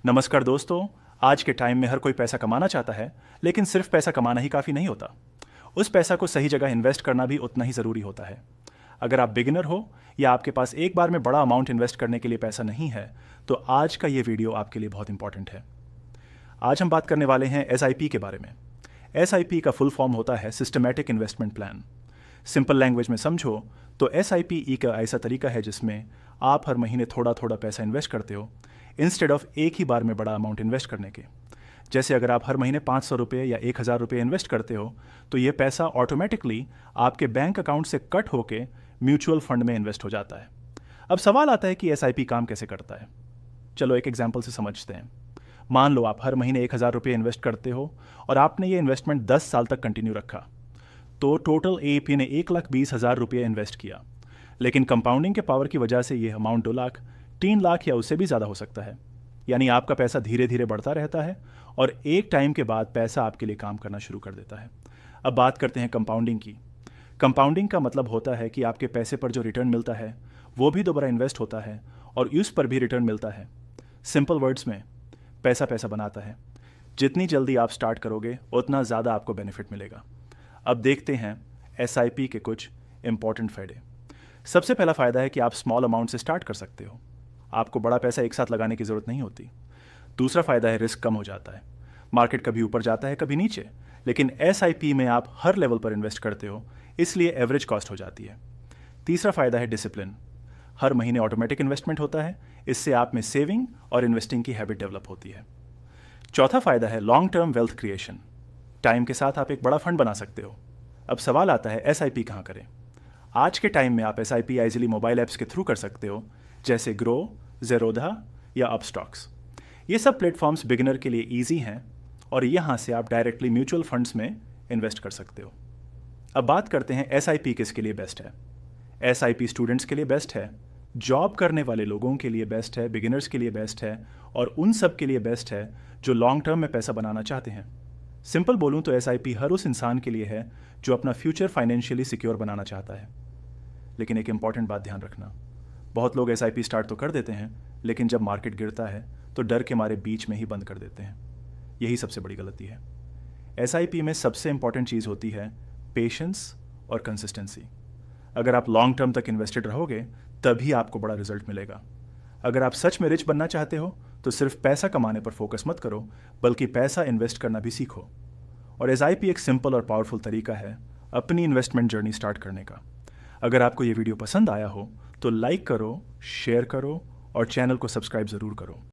नमस्कार दोस्तों। आज के टाइम में हर कोई पैसा कमाना चाहता है, लेकिन सिर्फ पैसा कमाना ही काफ़ी नहीं होता। उस पैसा को सही जगह इन्वेस्ट करना भी उतना ही ज़रूरी होता है। अगर आप बिगिनर हो या आपके पास एक बार में बड़ा अमाउंट इन्वेस्ट करने के लिए पैसा नहीं है, तो आज का ये वीडियो आपके लिए बहुत इंपॉर्टेंट है। आज हम बात करने वाले हैं SIP के बारे में। SIP का फुल फॉर्म होता है systematic investment plan. Simple language में समझो तो SIP का ऐसा तरीका है जिसमें आप हर महीने थोड़ा थोड़ा पैसा इन्वेस्ट करते हो, इंस्टेड ऑफ एक ही बार में बड़ा अमाउंट इन्वेस्ट करने के। जैसे अगर आप हर महीने 500 रुपये या 1000 रुपये इन्वेस्ट करते हो, तो ये पैसा ऑटोमेटिकली आपके बैंक अकाउंट से कट होके म्यूचुअल फंड में इन्वेस्ट हो जाता है। अब सवाल आता है कि SIP काम कैसे करता है। चलो एक एग्जाम्पल से समझते हैं। मान लो आप हर महीने 1000 रुपये इन्वेस्ट करते हो और आपने ये इन्वेस्टमेंट 10 साल तक कंटिन्यू रखा, तो टोटल AAP ने 1,20,000 रुपये इन्वेस्ट किया। लेकिन कंपाउंडिंग के पावर की वजह से ये अमाउंट 2 लाख, 3 लाख या उससे भी ज़्यादा हो सकता है। यानी आपका पैसा धीरे धीरे बढ़ता रहता है और एक टाइम के बाद पैसा आपके लिए काम करना शुरू कर देता है। अब बात करते हैं कंपाउंडिंग की। कंपाउंडिंग का मतलब होता है कि आपके पैसे पर जो रिटर्न मिलता है वो भी दोबारा इन्वेस्ट होता है और उस पर भी रिटर्न मिलता है। सिंपल वर्ड्स में, पैसा पैसा बनाता है। जितनी जल्दी आप स्टार्ट करोगे उतना ज़्यादा आपको बेनिफिट मिलेगा। अब देखते हैं SIP के कुछ इंपॉर्टेंट फ़ायदे। सबसे पहला फ़ायदा है कि आप स्मॉल अमाउंट से स्टार्ट कर सकते हो। आपको बड़ा पैसा एक साथ लगाने की ज़रूरत नहीं होती। दूसरा फ़ायदा है रिस्क कम हो जाता है। मार्केट कभी ऊपर जाता है कभी नीचे, लेकिन SIP में आप हर लेवल पर इन्वेस्ट करते हो, इसलिए एवरेज कॉस्ट हो जाती है। तीसरा फ़ायदा है डिसिप्लिन। हर महीने ऑटोमेटिक इन्वेस्टमेंट होता है, इससे आप में सेविंग और इन्वेस्टिंग की हैबिट डेवलप होती है। चौथा फ़ायदा है long term wealth creation. Time के साथ आप एक बड़ा फंड बना सकते हो। अब सवाल आता है SIP कहाँ करें। आज के टाइम में आप SIP ईजिली मोबाइल ऐप्स के थ्रू कर सकते हो, जैसे ग्रो, ज़ेरोधा या अपस्टॉक्स। ये सब प्लेटफॉर्म्स बिगिनर के लिए ईजी हैं और यहाँ से आप डायरेक्टली म्यूचुअल फंड्स में इन्वेस्ट कर सकते हो। अब बात करते हैं SIP किसके लिए बेस्ट है। SIP स्टूडेंट्स के लिए बेस्ट है, जॉब करने वाले लोगों के लिए बेस्ट है, बिगिनर्स के लिए बेस्ट है और उन सब के लिए बेस्ट है जो लॉन्ग टर्म में पैसा बनाना चाहते हैं। सिंपल बोलूँ तो SIP हर उस इंसान के लिए है जो अपना फ्यूचर फाइनेंशियली सिक्योर बनाना चाहता है। लेकिन एक इंपॉर्टेंट बात ध्यान रखना, बहुत लोग SIP स्टार्ट तो कर देते हैं, लेकिन जब मार्केट गिरता है तो डर के मारे बीच में ही बंद कर देते हैं। यही सबसे बड़ी गलती है। SIP में सबसे इंपॉर्टेंट चीज़ होती है पेशेंस और कंसिस्टेंसी। अगर आप लॉन्ग टर्म तक इन्वेस्टेड रहोगे तभी आपको बड़ा रिजल्ट मिलेगा। अगर आप सच में रिच बनना चाहते हो तो सिर्फ पैसा कमाने पर फोकस मत करो, बल्कि पैसा इन्वेस्ट करना भी सीखो। और SIP एक सिंपल और पावरफुल तरीका है अपनी इन्वेस्टमेंट जर्नी स्टार्ट करने का। अगर आपको ये वीडियो पसंद आया हो तो लाइक करो, शेयर करो और चैनल को सब्सक्राइब ज़रूर करो।